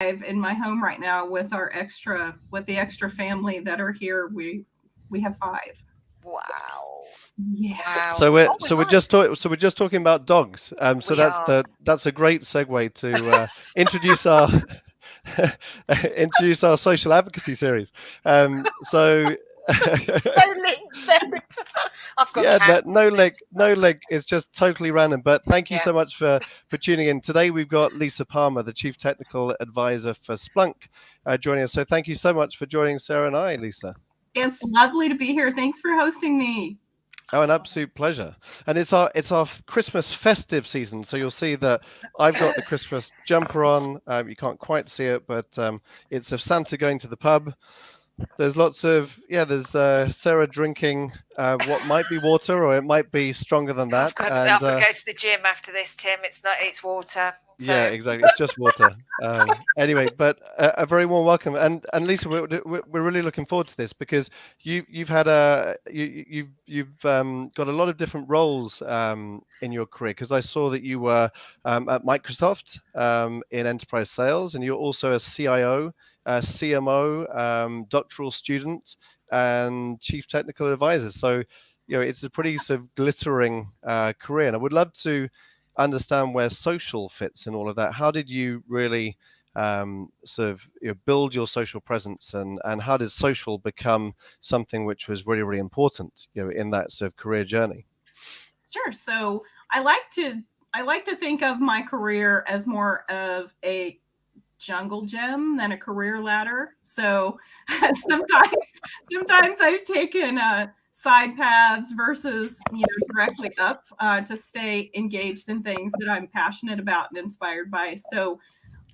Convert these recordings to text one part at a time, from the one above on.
in my home right now with the extra family that are here. We have five. Wow. Yeah. Wow. So we're Oh, we so we're might. just talking so we're just talking about dogs. So We are. that's a great segue to introduce our introduce our social advocacy series. So No link there at all. I've got yeah, cats. no link. It's just totally random. But thank you Yeah. so much for tuning in. Today we've got Lisa Palmer, the Chief Technical Advisor for Splunk, joining us. So thank you so much for joining Sarah and I, Lisa. It's lovely to be here. Thanks for hosting me. Oh, an absolute pleasure. And it's our Christmas festive season. So you'll see that I've got the Christmas jumper on. You can't quite see it, but it's of Santa going to the pub. There's lots of there's Sarah drinking what might be water, or it might be stronger than that. I've got to go to the gym after this, Tim. It's not. It's water. So. Yeah, exactly. It's just water. Anyway, but a very warm welcome, and Lisa, we're really looking forward to this because you've had you've got a lot of different roles in your career. Because I saw that you were at Microsoft in enterprise sales, and you're also a CIO, CMO, doctoral student, and chief technical advisor. So it's a pretty sort of glittering career, and I would love to understand where social fits in all of that. How did you really sort of build your social presence, and how did social become something which was really, really important, in that sort of career journey? Sure. So I like to think of my career as more of a jungle gym than a career ladder. So sometimes I've taken side paths versus directly up to stay engaged in things that I'm passionate about and inspired by. So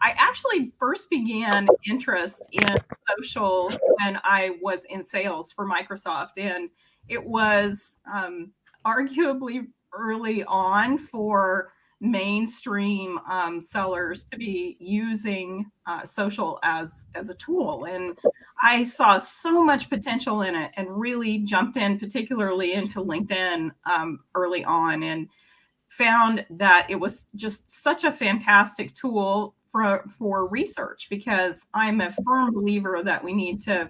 I actually first began interest in social when I was in sales for Microsoft, and it was arguably early on for mainstream sellers to be using social as a tool. And I saw so much potential in it and really jumped in particularly into LinkedIn early on, and found that it was just such a fantastic tool for research, because I'm a firm believer that we need to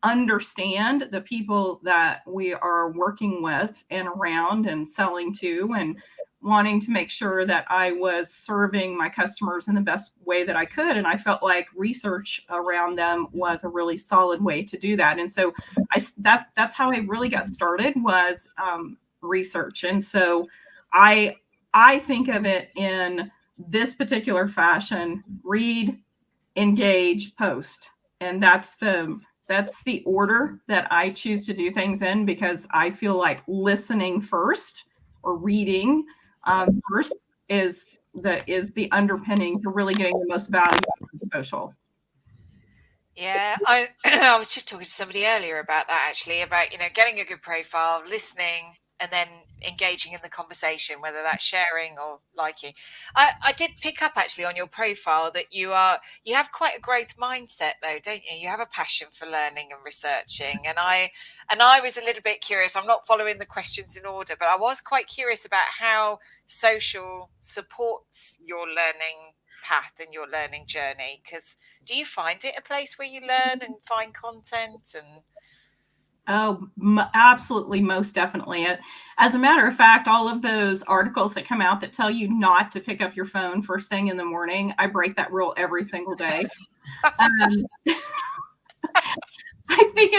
understand the people that we are working with and around and selling to, and wanting to make sure that I was serving my customers in the best way that I could. And I felt like research around them was a really solid way to do that. And so that's how I really got started, was research. And so I think of it in this particular fashion: read, engage, post. And that's the order that I choose to do things in, because I feel like listening first, or reading first, is the underpinning to really getting the most value from social. Yeah, I was just talking to somebody earlier about that, actually, about getting a good profile, listening, and then engaging in the conversation, whether that's sharing or liking. I did pick up actually on your profile that you have quite a growth mindset, though, don't you? You have a passion for learning and researching, and I was a little bit curious. I'm not following the questions in order, but I was quite curious about how social supports your learning path and your learning journey. Because do you find it a place where you learn and find content? And Oh, absolutely, most definitely. As a matter of fact, all of those articles that come out that tell you not to pick up your phone first thing in the morning, I break that rule every single day. I think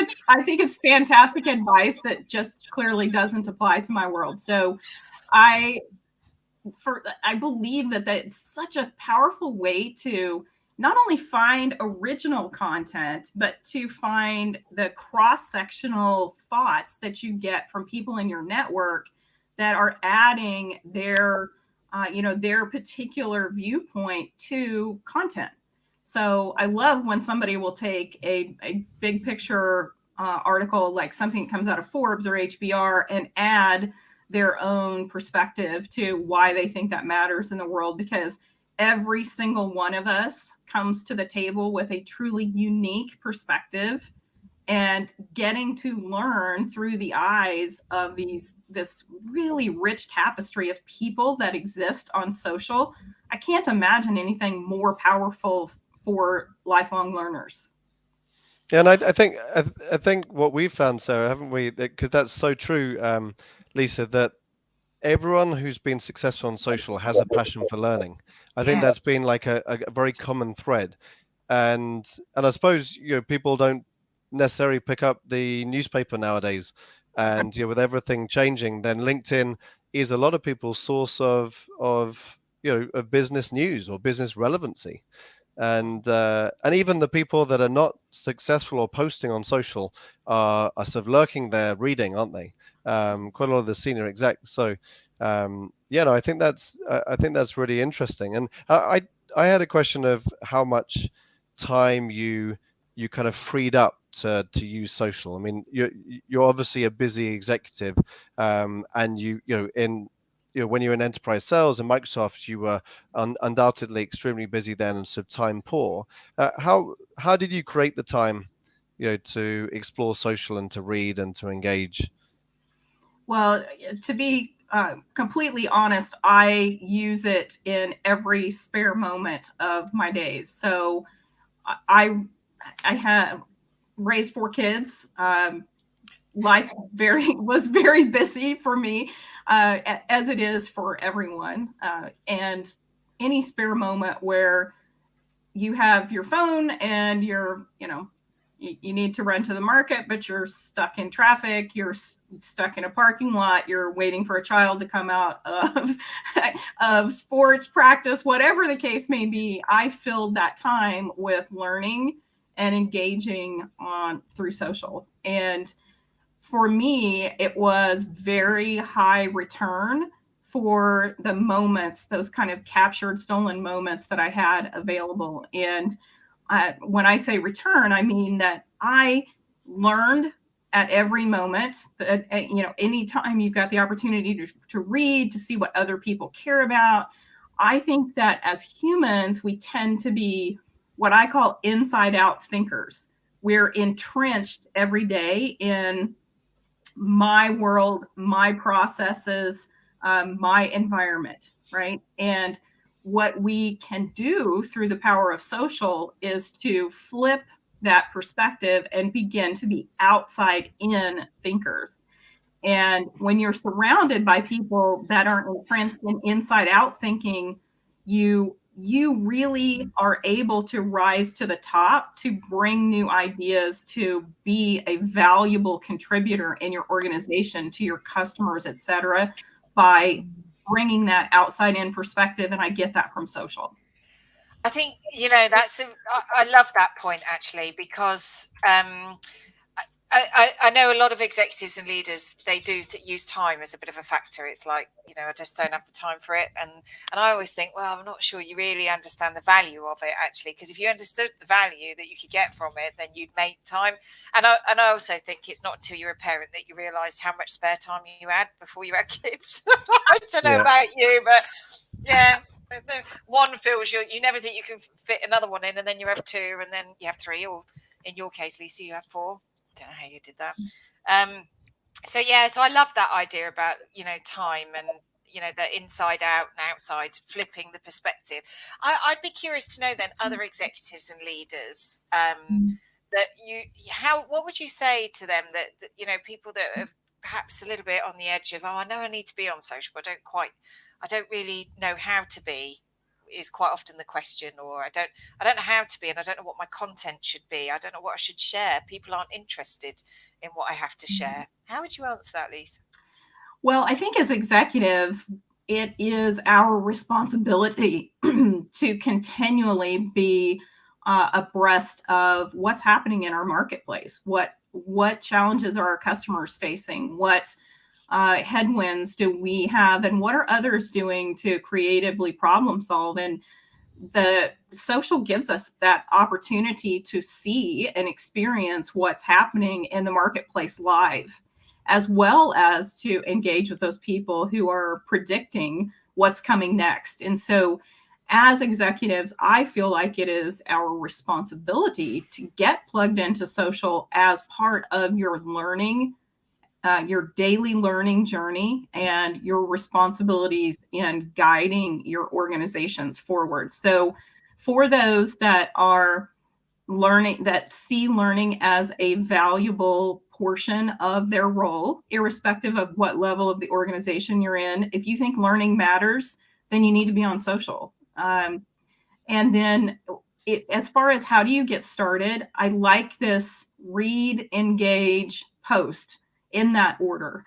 it's fantastic advice that just clearly doesn't apply to my world. So I believe that that's such a powerful way to not only find original content, but to find the cross-sectional thoughts that you get from people in your network that are adding their particular viewpoint to content. So I love when somebody will take a big picture article, like something that comes out of Forbes or HBR, and add their own perspective to why they think that matters in the world, because every single one of us comes to the table with a truly unique perspective, and getting to learn through the eyes of this really rich tapestry of people that exist on social. I can't imagine anything more powerful for lifelong learners. Yeah, and I think what we've found, Sarah, haven't we? Because that's so true, Lisa, that everyone who's been successful on social has a passion for learning. I think Yeah. that's been like a very common thread. And I suppose, people don't necessarily pick up the newspaper nowadays. And with everything changing, then LinkedIn is a lot of people's source of business news or business relevancy. And even the people that are not successful or posting on social are sort of lurking there reading, aren't they? Quite a lot of the senior execs. So yeah, no, I think that's really interesting. And I had a question of how much time you kind of freed up to use social. I mean, you're obviously a busy executive, and when you're in enterprise sales and Microsoft, you were undoubtedly extremely busy then and sort of time poor. How did you create the time, to explore social and to read and to engage? Well, to be completely honest, I use it in every spare moment of my days. So I I have raised 4 kids. Life was very busy for me, as it is for everyone. And any spare moment where you have your phone and you need to run to the market, but you're stuck in traffic, you're stuck in a parking lot, you're waiting for a child to come out of of sports practice, whatever the case may be, I filled that time with learning and engaging through social. And for me, it was very high return for the moments, those kind of captured, stolen moments that I had available. And when I say return, I mean that I learned at every moment. That anytime you've got the opportunity to read, to see what other people care about. I think that as humans, we tend to be what I call inside out thinkers. We're entrenched every day in my world, my processes, my environment, right? And what we can do through the power of social is to flip that perspective and begin to be outside in thinkers. And when you're surrounded by people that are entrenched in inside out thinking, you really are able to rise to the top, to bring new ideas, to be a valuable contributor in your organization, to your customers, et cetera, by bringing that outside in perspective. And I get that from social. I think, I love that point actually, because I know a lot of executives and leaders, they do use time as a bit of a factor. It's like, I just don't have the time for it. And I always think, well, I'm not sure you really understand the value of it actually, because if you understood the value that you could get from it, then you'd make time. And I also think it's not until you're a parent that you realise how much spare time you had before you had kids. I don't know about you, but yeah. One feels you never think you can fit another one in, and then you have 2, and then you have 3, or in your case, Lisa, you have 4. Don't know how you did that. So I love that idea about time and the inside out and outside, flipping the perspective. I'd be curious to know then, other executives and leaders, what would you say to them that people that are perhaps a little bit on the edge of, I know I need to be on social, but I don't really know how to be, is quite often the question. Or I don't know how to be, and I don't know what my content should be. I don't know what I should share. People aren't interested in what I have to share. How would you answer that, Lisa? Well, I think as executives, it is our responsibility to continually be abreast of what's happening in our marketplace. What challenges are our customers facing? What headwinds do we have, and what are others doing to creatively problem solve? And the social gives us that opportunity to see and experience what's happening in the marketplace live, as well as to engage with those people who are predicting what's coming next. And so as executives, I feel like it is our responsibility to get plugged into social as part of your learning, your daily learning journey, and your responsibilities in guiding your organizations forward. So for those that are learning, that see learning as a valuable portion of their role, irrespective of what level of the organization you're in. If you think learning matters, then you need to be on social. And then as far as how do you get started, I like this read, engage, post in that order.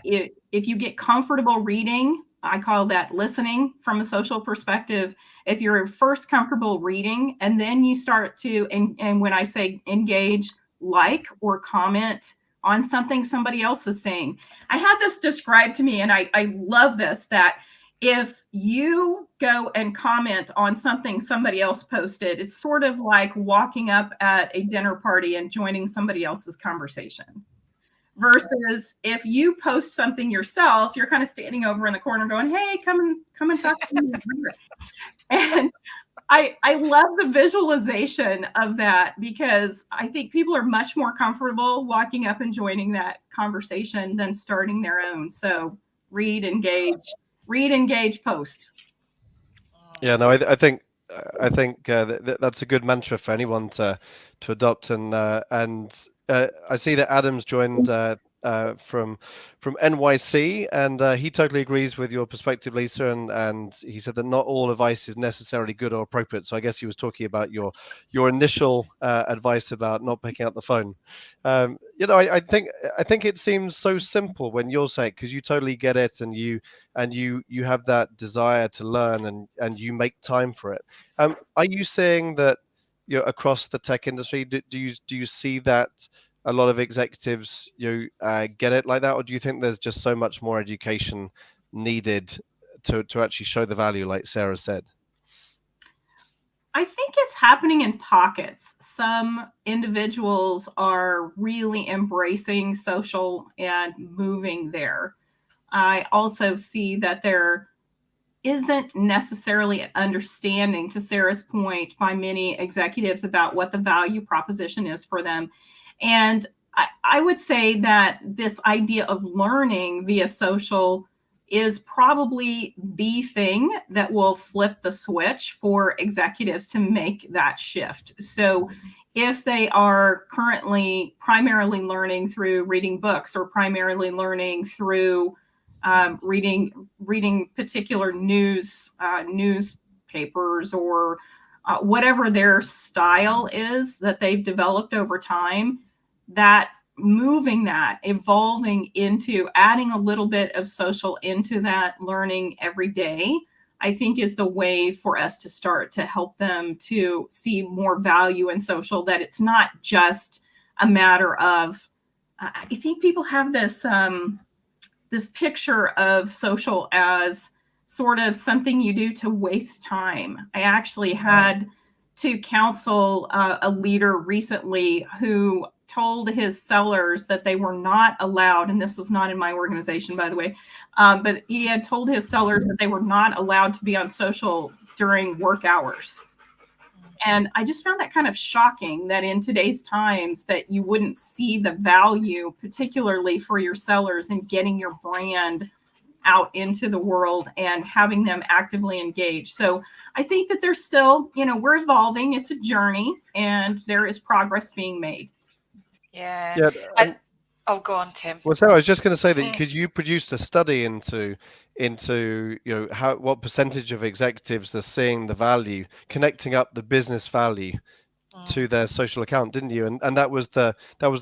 If you get comfortable reading, I call that listening from a social perspective. If you're first comfortable reading and then you start to, and when I say engage, like or comment on something somebody else is saying. I had this described to me, and I love this, that if you go and comment on something somebody else posted, it's sort of like walking up at a dinner party and joining somebody else's conversation. Versus if you post something yourself, you're kind of standing over in the corner going, hey, come and talk to me. And I love the visualization of that, because I think people are much more comfortable walking up and joining that conversation than starting their own. So read, engage, post. Yeah, no, I think that's a good mantra for anyone to adopt. And I see that Adam's joined from NYC, and he totally agrees with your perspective, Lisa. And he said that not all advice is necessarily good or appropriate. So I guess he was talking about your initial advice about not picking up the phone. I think it seems so simple when you're saying, because you totally get it, and you have that desire to learn, and you make time for it. Are you saying that across the tech industry, do you see that a lot of executives get it like that, or do you think there's just so much more education needed to actually show the value, like Sarah said? I think it's happening in pockets. Some individuals are really embracing social and moving there. I also see that there isn't necessarily an understanding, to Sarah's point, by many executives about what the value proposition is for them. And I would say that this idea of learning via social is probably the thing that will flip the switch for executives to make that shift. So if they are currently primarily learning through reading books, or primarily learning through reading particular newspapers, or whatever their style is that they've developed over time, that evolving into adding a little bit of social into that learning every day, I think is the way for us to start to help them to see more value in social, that it's not just a matter of, I think people have this picture of social as sort of something you do to waste time. I actually had to counsel a leader recently who told his sellers that they were not allowed, and this was not in my organization, by the way, but he had told his sellers that they were not allowed to be on social during work hours. And I just found that kind of shocking, that in today's times that you wouldn't see the value, particularly for your sellers, in getting your brand out into the world and having them actively engage. So I think that there's still, we're evolving. It's a journey, and there is progress being made. Yeah. Oh, go on, Tim. Well, so I was just going to say that, because you produced a study into what percentage of executives are seeing the value, connecting up the business value to their social account, didn't you? And that was the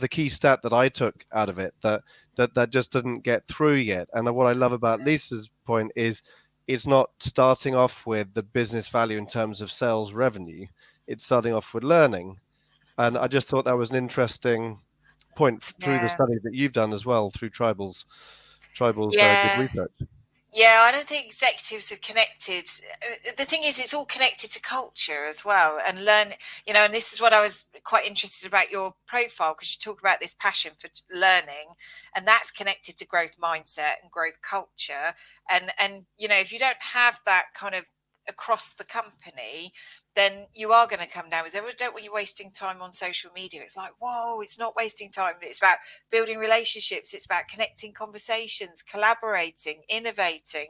key stat that I took out of it, that just didn't get through yet. And what I love about Lisa's point is, it's not starting off with the business value in terms of sales revenue. It's starting off with learning. And I just thought that was an interesting point through the study that you've done as well, through Tribal's good research. Yeah, I don't think executives are connected. The thing is, it's all connected to culture as well, and learn. And this is what I was quite interested about your profile, because you talk about this passion for learning, and that's connected to growth mindset and growth culture. And if you don't have that kind of across the company, then you are going to come down with, don't want you wasting time on social media. It's like, whoa, it's not wasting time. It's about building relationships. It's about connecting conversations, collaborating, innovating.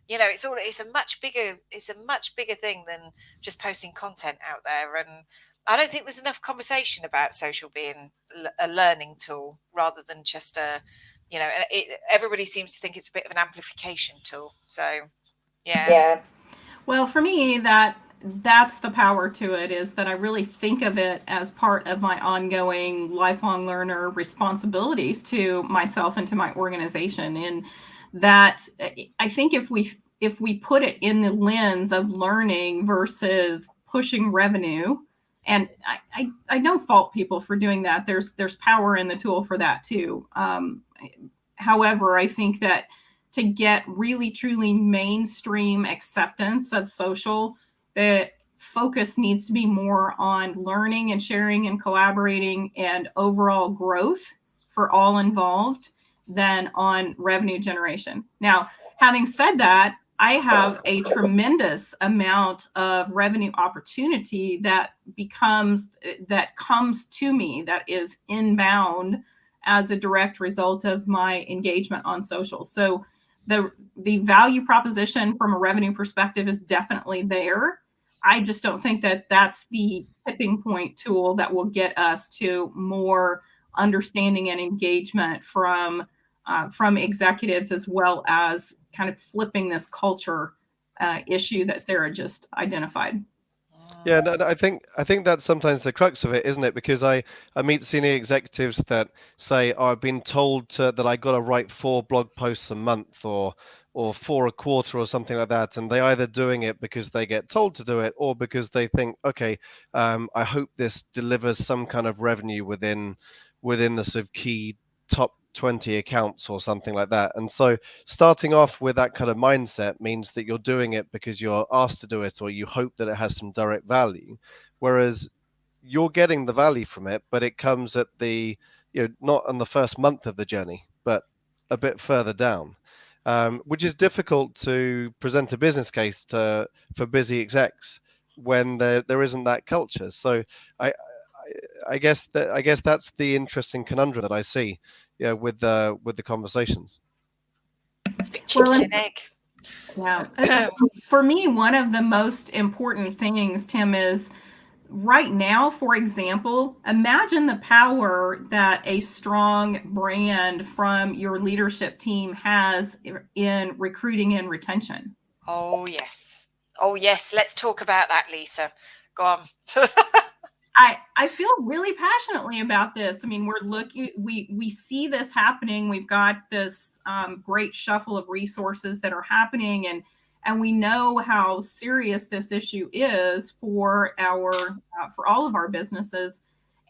You know, it's a much bigger thing than just posting content out there. And I don't think there's enough conversation about social being a learning tool rather than just everybody seems to think it's a bit of an amplification tool. So yeah. Well, for me, that's the power to it, is that I really think of it as part of my ongoing lifelong learner responsibilities to myself and to my organization. And that, I think if we put it in the lens of learning versus pushing revenue, and I don't fault people for doing that. There's power in the tool for that too. However, I think that to get really truly mainstream acceptance of social, the focus needs to be more on learning and sharing and collaborating and overall growth for all involved than on revenue generation. Now, having said that, I have a tremendous amount of revenue opportunity that comes to me, that is inbound as a direct result of my engagement on social. So the value proposition from a revenue perspective is definitely there. I just don't think that that's the tipping point tool that will get us to more understanding and engagement from executives, as well as kind of flipping this culture issue that Sarah just identified. Yeah, no, I think that's sometimes the crux of it, isn't it? Because I meet senior executives that say, "Oh, I've been told that I got to write 4 blog posts a month or 4 a quarter or something like that," and they either doing it because they get told to do it or because they think, "Okay, I hope this delivers some kind of revenue within the sort of key top 20 accounts or something like that." And so starting off with that kind of mindset means that you're doing it because you're asked to do it or you hope that it has some direct value, whereas you're getting the value from it, but it comes at not on the first month of the journey, but a bit further down, which is difficult to present a business case for busy execs when there isn't that culture. So I, I guess that's the interesting conundrum that I see, with the conversations. It's a bit chicken and egg. Yeah. For me, one of the most important things, Tim, is right now, for example, imagine the power that a strong brand from your leadership team has in recruiting and retention. Oh, yes. Let's talk about that, Lisa. Go on. I feel really passionately about this. I mean, we see this happening. We've got this great shuffle of resources that are happening, and we know how serious this issue is for all of our businesses,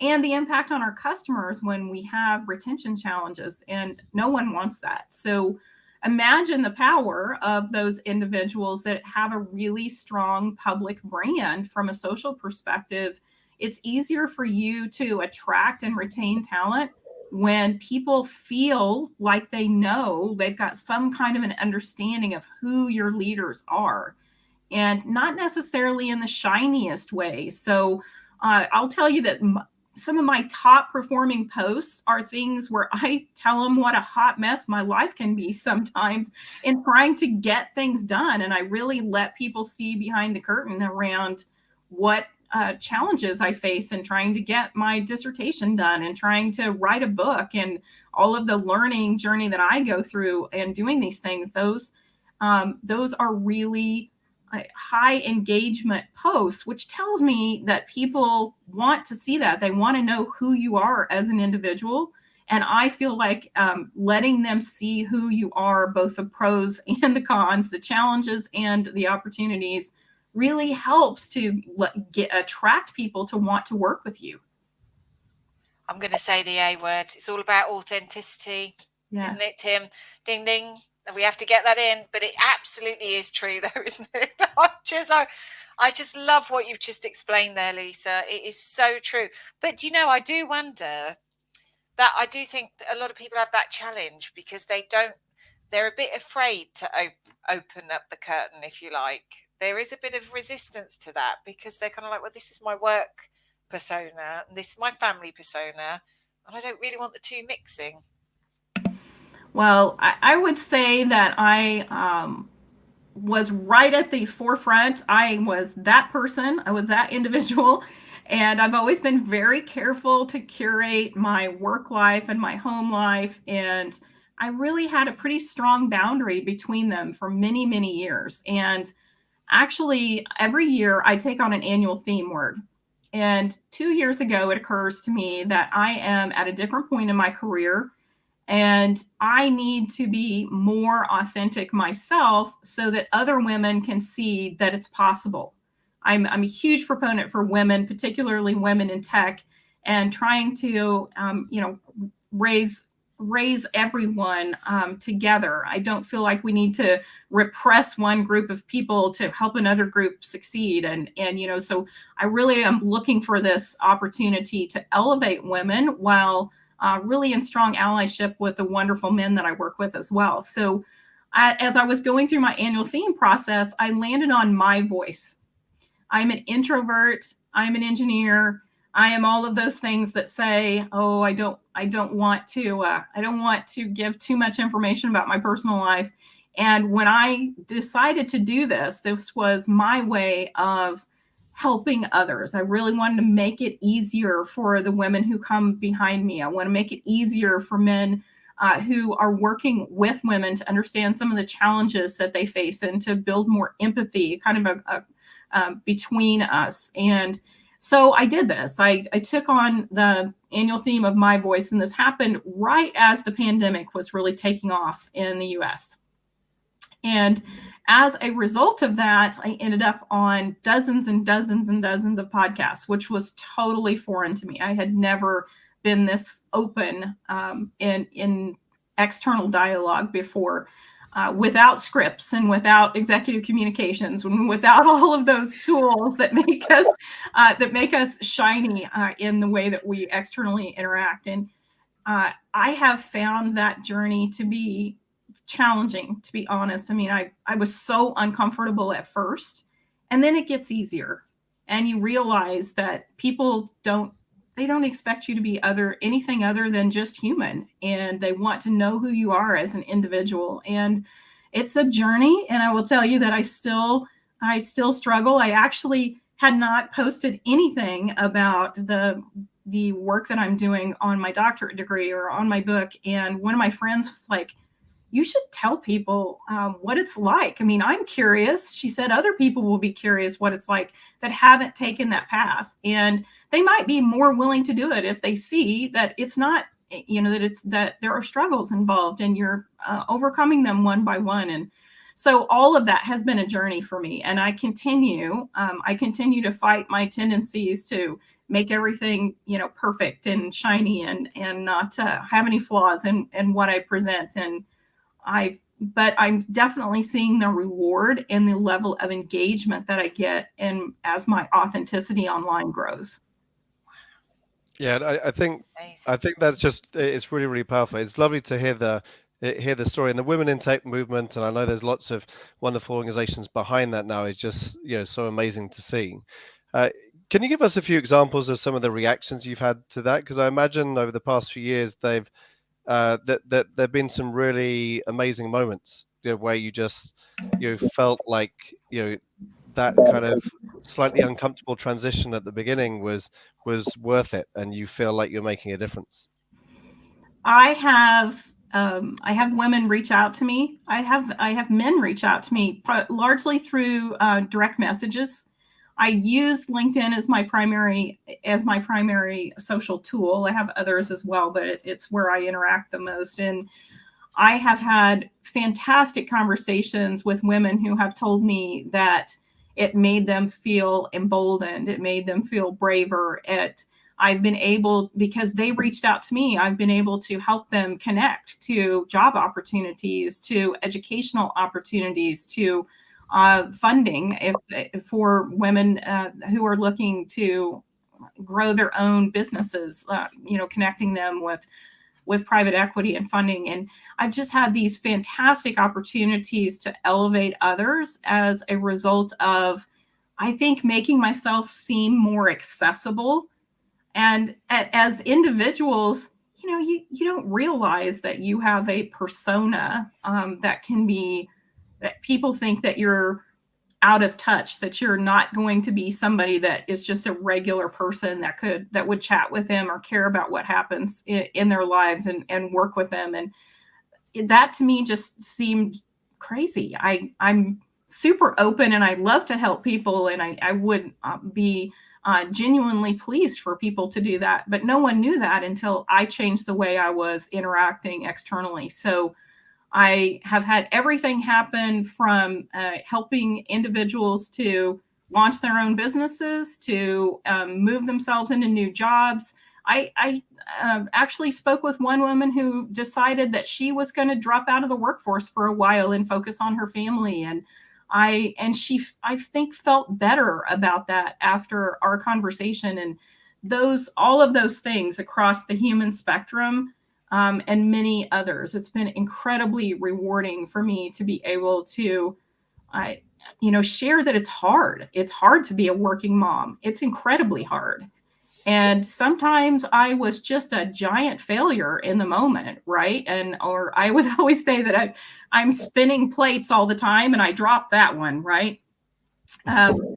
and the impact on our customers when we have retention challenges, and no one wants that. So imagine the power of those individuals that have a really strong public brand from a social perspective. It's easier for you to attract and retain talent when people feel like they know they've got some kind of an understanding of who your leaders are, and not necessarily in the shiniest way. So I'll tell you that some of my top performing posts are things where I tell them what a hot mess my life can be sometimes in trying to get things done. And I really let people see behind the curtain around what challenges I face in trying to get my dissertation done and trying to write a book, and all of the learning journey that I go through and doing these things. Those are really high engagement posts, which tells me that people want to see that. They want to know who you are as an individual. And I feel like letting them see who you are, both the pros and the cons, the challenges and the opportunities, really helps to attract people to want to work with you. I'm going to say the A word. It's all about authenticity, isn't it, Tim? Ding, ding. We have to get that in, but it absolutely is true, though, isn't it? I just love what you've just explained there, Lisa. It is so true. But I do wonder that I do think a lot of people have that challenge because they're a bit afraid to open up the curtain, if you like. There is a bit of resistance to that because they're kind of like, well, this is my work persona and this is my family persona, and I don't really want the two mixing. Well, I would say that was right at the forefront. I was that person. I was that individual. And I've always been very careful to curate my work life and my home life. And I really had a pretty strong boundary between them for many, many years. And actually, every year I take on an annual theme word. And 2 years ago, it occurs to me that I am at a different point in my career and I need to be more authentic myself so that other women can see that it's possible. I'm a huge proponent for women, particularly women in tech, and trying to, raise everyone together. I don't feel like we need to repress one group of people to help another group succeed. And so I really am looking for this opportunity to elevate women while really in strong allyship with the wonderful men that I work with as well. So as I was going through my annual theme process, I landed on my voice. I'm an introvert. I'm an engineer. I am all of those things that say, oh, I don't want to give too much information about my personal life. And when I decided to do this was my way of helping others. I really wanted to make it easier for the women who come behind me. I want to make it easier for men who are working with women to understand some of the challenges that they face and to build more empathy, kind of between us. And so I did this. I took on the annual theme of my voice, and this happened right as the pandemic was really taking off in the US. And as a result of that, I ended up on dozens and dozens and dozens of podcasts, which was totally foreign to me. I had never been this open in external dialogue before, without scripts and without executive communications, and without all of those tools that make us shiny in the way that we externally interact. And I have found that journey to be challenging, to be honest. I mean, I was so uncomfortable at first, and then it gets easier, and you realize that people don't expect you to be anything other than just human, and they want to know who you are as an individual. And it's a journey, and I will tell you that I still struggle. I actually had not posted anything about the work that I'm doing on my doctorate degree or on my book, and one of my friends was like, you should tell people what it's like. I mean, I'm curious. She said other people will be curious what it's like that haven't taken that path. And they might be more willing to do it if they see that it's not, that there are struggles involved and you're overcoming them one by one. And so all of that has been a journey for me. And I continue to fight my tendencies to make everything, perfect and shiny and not have any flaws in what I present. But I'm definitely seeing the reward in the level of engagement that I get and as my authenticity online grows. Yeah, I think that's it's really, really powerful. It's lovely to hear the story and the women in tech movement, and I know there's lots of wonderful organizations behind that now. It's just so amazing to see. Can you give us a few examples of some of the reactions you've had to that? Because I imagine over the past few years that there've been some really amazing moments where you just felt like that kind of slightly uncomfortable transition at the beginning was worth it, and you feel like you're making a difference. I have women reach out to me. I have men reach out to me largely through direct messages. I use LinkedIn as my primary social tool. I have others as well, but it's where I interact the most. And I have had fantastic conversations with women who have told me that it made them feel emboldened. It made them feel braver. I've been able, because they reached out to me, I've been able to help them connect to job opportunities, to educational opportunities, to funding for women who are looking to grow their own businesses, connecting them with private equity and funding. And I've just had these fantastic opportunities to elevate others as a result of, I think, making myself seem more accessible. And as individuals, you don't realize that you have a persona that can be that people think that you're out of touch, that you're not going to be somebody that is just a regular person that would chat with them or care about what happens in their lives and work with them. And that to me just seemed crazy. I'm super open and I love to help people, and I would be genuinely pleased for people to do that. But no one knew that until I changed the way I was interacting externally. So I have had everything happen from helping individuals to launch their own businesses to move themselves into new jobs. I actually spoke with one woman who decided that she was going to drop out of the workforce for a while and focus on her family. And she, I think, felt better about that after our conversation. And all of those things across the human spectrum, and many others. It's been incredibly rewarding for me to be able to, share that it's hard. It's hard to be a working mom. It's incredibly hard. And sometimes I was just a giant failure in the moment, right? Or I would always say that I'm spinning plates all the time and I dropped that one, right? And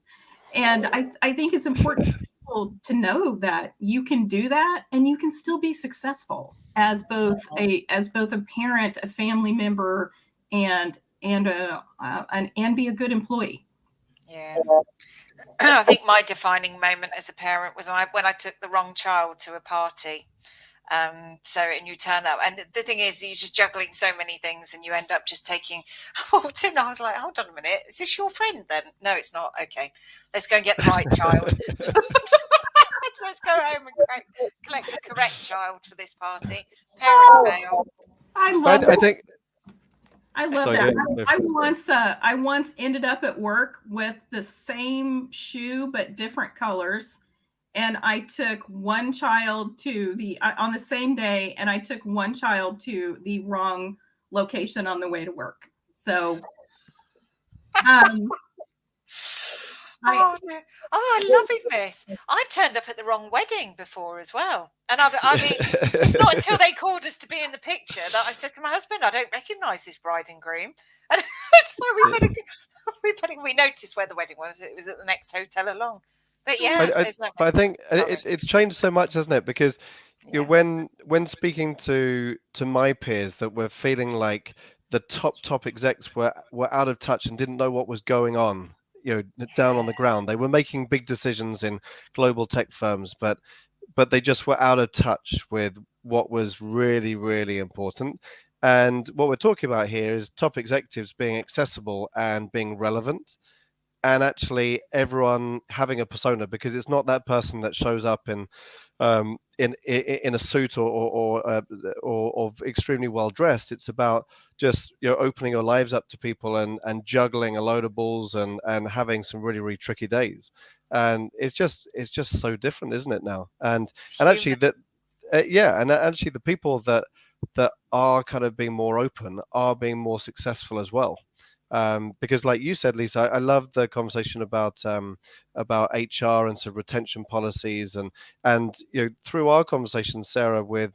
I think it's important for people to know that you can do that and you can still be successful as both a parent, a family member, and be a good employee. Yeah. I think my defining moment as a parent was when I took the wrong child to a party. And you turn up, and the thing is, you're just juggling so many things, and you end up just taking. I walked in, I was like, "Hold on a minute, is this your friend?" Then no, it's not. Okay, let's go and get the right child. Let's go home and collect the correct child for this party. Parent fail. I love that. I love Sorry, that. I once ended up at work with the same shoe but different colors. And I took one child on the same day, and I took one child to the wrong location on the way to work. So, I'm loving this. I've turned up at the wrong wedding before as well. And I mean, it's not until they called us to be in the picture that I said to my husband, I don't recognise this bride and groom. And so we noticed where the wedding was. It was at the next hotel along. But yeah, I think it's changed so much, hasn't it? Because when speaking to my peers that were feeling like the top execs were out of touch and didn't know what was going on, down on the ground. They were making big decisions in global tech firms, but they just were out of touch with what was really, really important. And what we're talking about here is top executives being accessible and being relevant, and actually everyone having a persona, because it's not that person that shows up in a suit or extremely well dressed. It's about just opening your lives up to people and juggling a load of balls and having some really, really tricky days. And it's just so different, isn't it now? And actually that and actually the people that are kind of being more open are being more successful as well. Because like you said, Lisa, I love the conversation about HR and some retention policies, and through our conversation, Sarah, with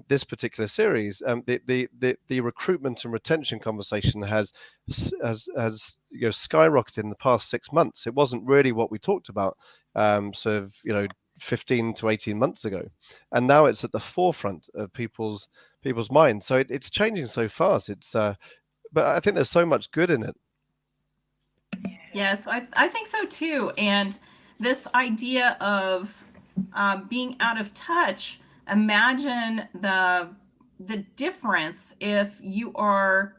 this particular series, the recruitment and retention conversation has skyrocketed in the past 6 months. It wasn't really what we talked about sort of 15 to 18 months ago, and now it's at the forefront of people's minds. So it's changing so fast. But I think there's so much good in it. Yes, I think so too. And this idea of being out of touch, imagine the difference if you are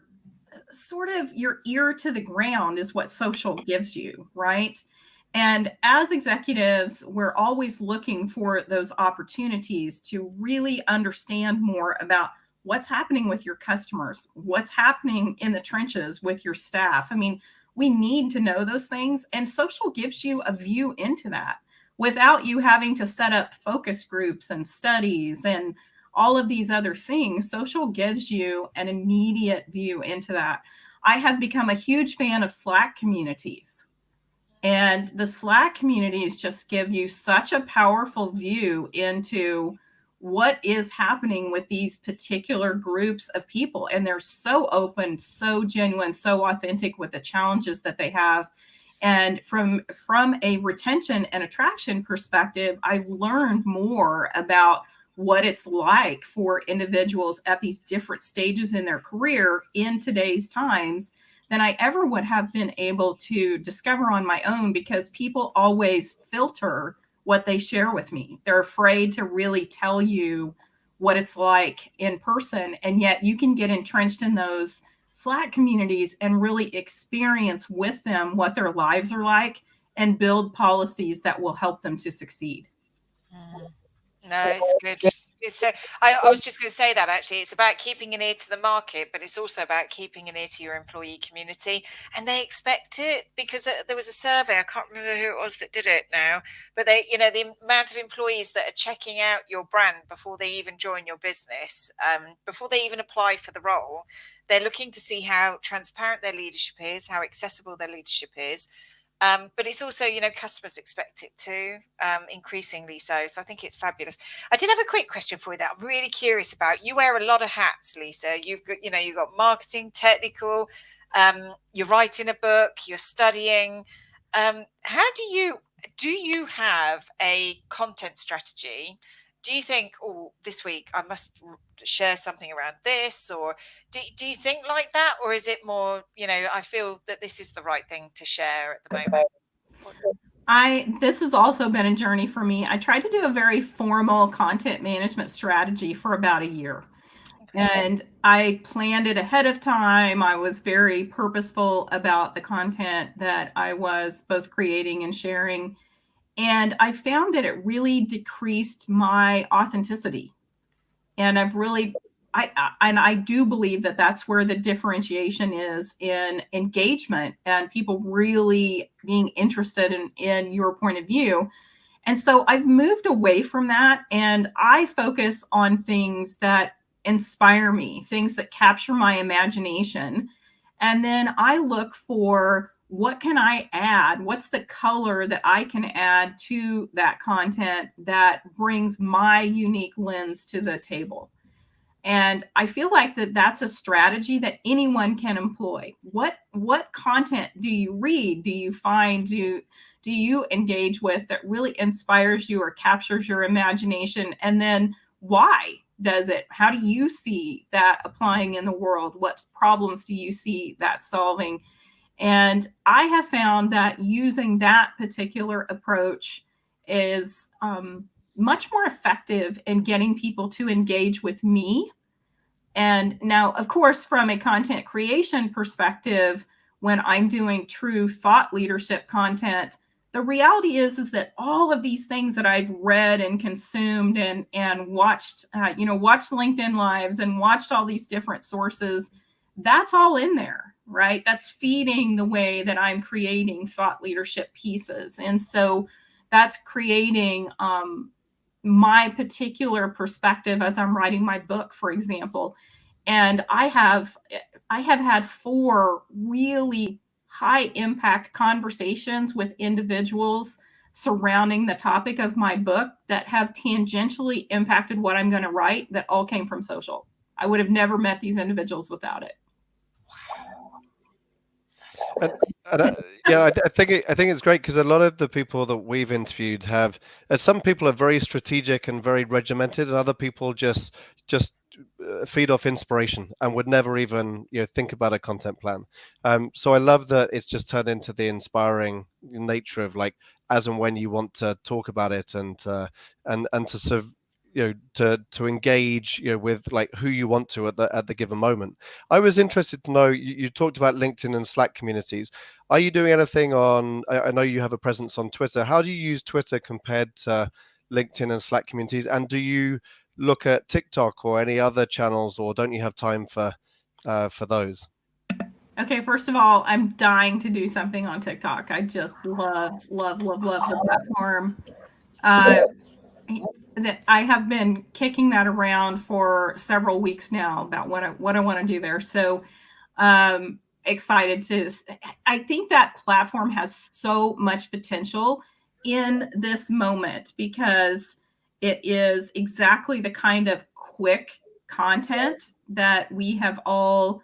sort of your ear to the ground is what social gives you, right? And as executives, we're always looking for those opportunities to really understand more about what's happening with your customers, what's happening in the trenches with your staff. I mean, we need to know those things, and social gives you a view into that without you having to set up focus groups and studies and all of these other things. Social gives you an immediate view into that. I have become a huge fan of Slack communities, and the Slack communities just give you such a powerful view into what is happening with these particular groups of people. And they're so open, so genuine, so authentic with the challenges that they have. And from a retention and attraction perspective, I've learned more about what it's like for individuals at these different stages in their career in today's times than I ever would have been able to discover on my own, because people always filter what they share with me. They're afraid to really tell you what it's like in person. And yet you can get entrenched in those Slack communities and really experience with them what their lives are like and build policies that will help them to succeed. No, it's good. So I was just going to say that actually, it's about keeping an ear to the market, but it's also about keeping an ear to your employee community, and they expect it, because there was a survey, I can't remember who it was that did it now, but they, the amount of employees that are checking out your brand before they even join your business, before they even apply for the role, they're looking to see how transparent their leadership is, how accessible their leadership is. But it's also, customers expect it too, increasingly so. So I think it's fabulous. I did have a quick question for you that I'm really curious about. You wear a lot of hats, Lisa. You've got marketing, technical, you're writing a book, you're studying. How do you have a content strategy? Do you think, oh, this week I must share something around this, or do you think like that, or is it more, I feel that this is the right thing to share at the moment? This has also been a journey for me. I tried to do a very formal content management strategy for about a year. And I planned it ahead of time. I was very purposeful about the content that I was both creating and sharing. And I found that it really decreased my authenticity. And I do believe that that's where the differentiation is in engagement and people really being interested in your point of view. And so I've moved away from that, and I focus on things that inspire me, things that capture my imagination. And then I look for, what can I add? What's the color that I can add to that content that brings my unique lens to the table? And I feel like that's a strategy that anyone can employ. What content do you read? Do you find, do you engage with that really inspires you or captures your imagination? And then why does it? How do you see that applying in the world? What problems do you see that solving? And I have found that using that particular approach is much more effective in getting people to engage with me. And now, of course, from a content creation perspective, when I'm doing true thought leadership content, the reality is that all of these things that I've read and consumed and watched, watched LinkedIn Lives and watched all these different sources, that's all in there, right? That's feeding the way that I'm creating thought leadership pieces. And so that's creating my particular perspective as I'm writing my book, for example. And I have had 4 really high impact conversations with individuals surrounding the topic of my book that have tangentially impacted what I'm going to write, that all came from social. I would have never met these individuals without it. I think it's great, because a lot of the people that we've interviewed have, some people are very strategic and very regimented, and other people just feed off inspiration and would never even think about a content plan. So I love that it's just turned into the inspiring nature of, like, as and when you want to talk about it, and to sort of to engage with, like, who you want to at the given moment. I was interested to know, you talked about LinkedIn and Slack communities. Are you doing anything on, I know you have a presence on Twitter. How do you use Twitter compared to LinkedIn and Slack communities? And do you look at TikTok or any other channels, or don't you have time for those? Okay, first of all, I'm dying to do something on TikTok. I just love the platform. That I have been kicking that around for several weeks now about what I want to do there. So excited to, I think that platform has so much potential in this moment, because It is exactly the kind of quick content that we have all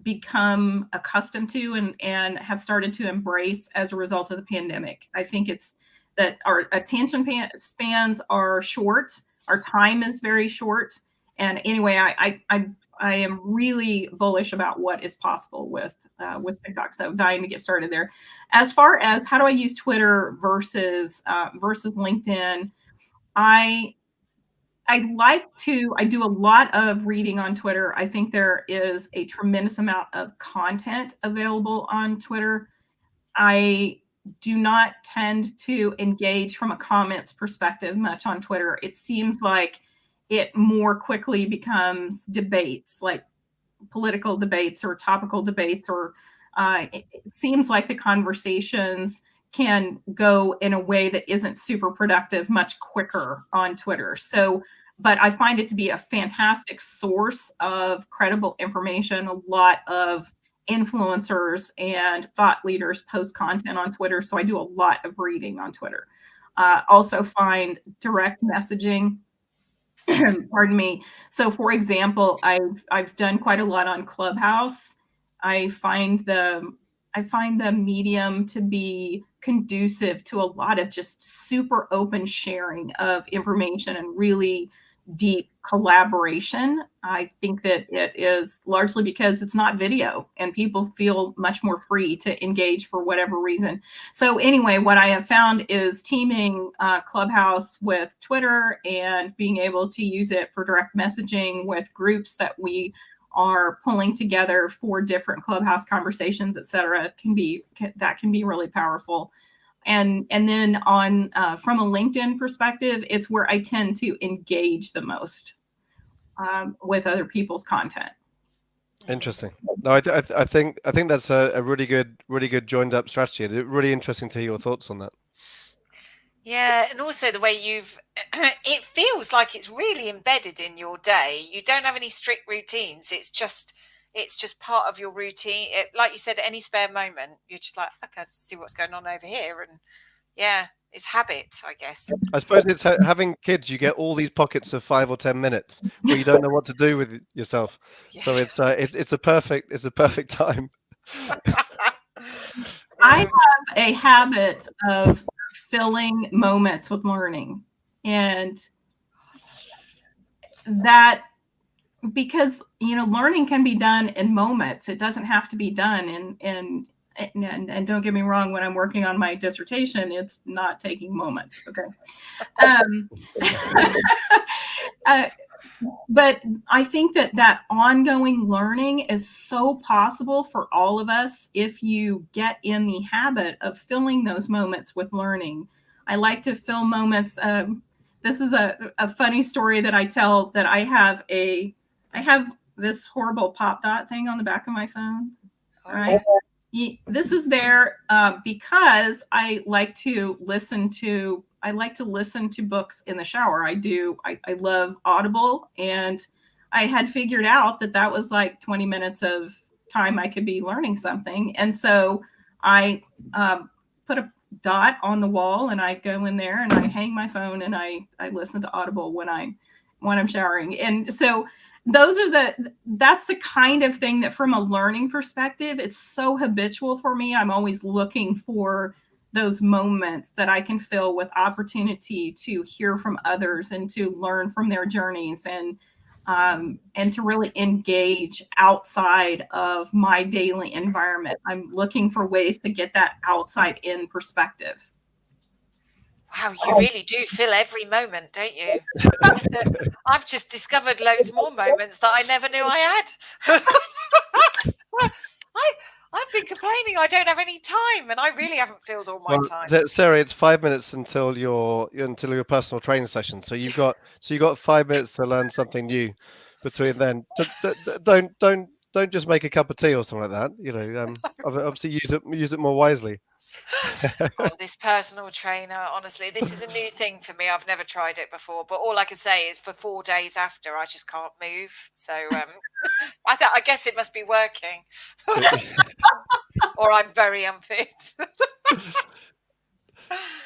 become accustomed to and have started to embrace as a result of the pandemic. I think it's that our attention spans are short, our time is very short. And anyway, I am really bullish about what is possible with TikTok. So dying to get started there. As far as how do I use Twitter versus LinkedIn, I I do a lot of reading on Twitter. I think there is a tremendous amount of content available on Twitter. I do not tend to engage from a comments perspective much on Twitter. It seems like it more quickly becomes debates, like political debates or topical debates, or it seems like the conversations can go in a way that isn't super productive much quicker on Twitter. So, but I find it to be a fantastic source of credible information. A lot of influencers and thought leaders post content on Twitter. So I do a lot of reading on Twitter. Also find direct messaging pardon me. So for example, I've done quite a lot on Clubhouse. I find the I find the medium to be conducive to a lot of just super open sharing of information and really deep collaboration. I think that it is largely because it's not video and people feel much more free to engage for whatever reason. So anyway, what I have found is teaming Clubhouse with Twitter and being able to use it for direct messaging with groups that we are pulling together for different Clubhouse conversations, et cetera, can be really powerful. And then on from a LinkedIn perspective, it's where I tend to engage the most with other people's content. Interesting. No, I think that's a really good joined up strategy. It's really interesting to hear your thoughts on that. Yeah, and also the way it feels like it's really embedded in your day. You don't have any strict routines. It's just part of your routine. Like you said, any spare moment, you're just like, okay, let's see what's going on over here. And yeah, it's habit, I guess. I suppose it's having kids. You get all these pockets of 5 or 10 minutes where you don't know what to do with yourself. So it's a perfect time. I have a habit of filling moments with learning, and that because learning can be done in moments. It doesn't have to be done in and don't get me wrong, when I'm working on my dissertation, it's not taking moments. Okay. But I think that ongoing learning is so possible for all of us if you get in the habit of filling those moments with learning. I like to fill moments. This is a funny story that I tell, that I have this horrible pop dot thing on the back of my phone. All right. This is there because I like to listen to books in the shower. I love Audible, and I had figured out that was like 20 minutes of time I could be learning something. And so I put a dot on the wall, and I go in there and I hang my phone and I listen to Audible when I'm showering. And so that's the kind of thing that from a learning perspective, it's so habitual for me. I'm always looking for those moments that I can fill with opportunity to hear from others and to learn from their journeys, and to really engage outside of my daily environment. I'm looking for ways to get that outside in perspective. Wow, you really do fill every moment, don't you? I've just discovered loads more moments that I never knew I had. I've been complaining I don't have any time, and I really haven't filled all my time. Sarah, it's 5 minutes until your personal training session. So you've got 5 minutes to learn something new between then. Don't just make a cup of tea or something like that. Obviously use it more wisely. Oh, this personal trainer, honestly, this is a new thing for me. I've never tried it before, but all I can say is for 4 days after, I just can't move. So I guess it must be working. Or I'm very unfit.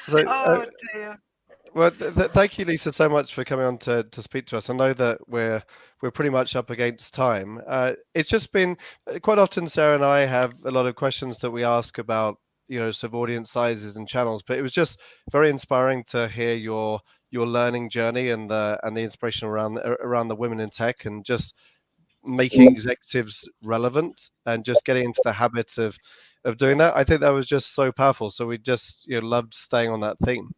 So, oh dear. Well, thank you, Lisa, so much for coming on to speak to us. I know that we're pretty much up against time. It's just been quite often Sarah and I have a lot of questions that we ask about, sort of audience sizes and channels, but it was just very inspiring to hear your learning journey and the inspiration around the women in tech and just making executives relevant and just getting into the habit of doing that. I think that was just so powerful. So we just loved staying on that theme.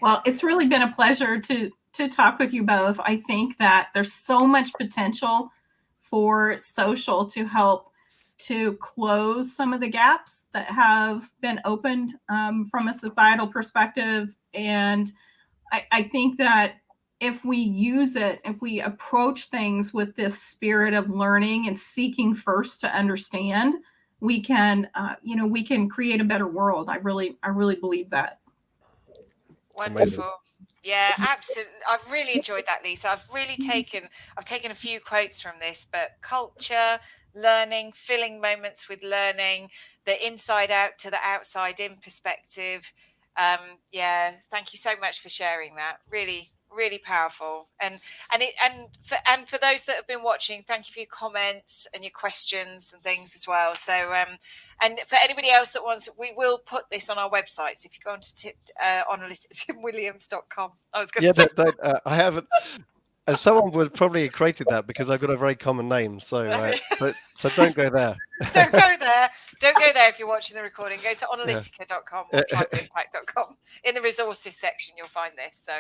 Well, it's really been a pleasure to talk with you both. I think that there's so much potential for social to help to close some of the gaps that have been opened from a societal perspective. And I think that if we use it, if we approach things with this spirit of learning and seeking first to understand, we can, we can create a better world. I really believe that. Wonderful. Amazing. Yeah, absolutely. I've really enjoyed that, Lisa. I've taken a few quotes from this, but culture, learning, filling moments with learning, the inside out to the outside in perspective. Yeah, thank you so much for sharing that. Really, really powerful. And for those that have been watching, thank you for your comments and your questions and things as well. So and for anybody else that wants, we will put this on our website. So if you go on to timwilliams.com, I was going to say. I haven't. Someone would probably have created that because I've got a very common name. So, so don't go there. Don't go there. Don't go there if you're watching the recording. Go to analytica.com or tribalimpact.com. In the resources section, you'll find this. So,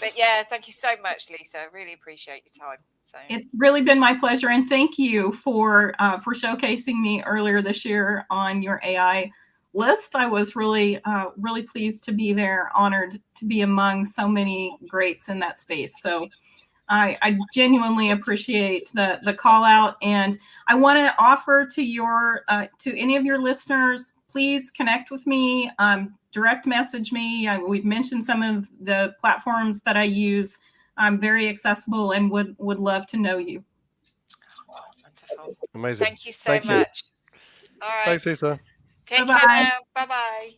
but yeah, thank you so much, Lisa. Really appreciate your time. So it's really been my pleasure, and thank you for showcasing me earlier this year on your AI list. I was really pleased to be there, honored to be among so many greats in that space. So I genuinely appreciate the call out, and I want to offer to to any of your listeners, please connect with me, direct message me. We've mentioned some of the platforms that I use. I'm very accessible and would love to know you. Wonderful. Amazing. Thank you so much. All right. Thanks, Lisa. Take care now. Bye-bye.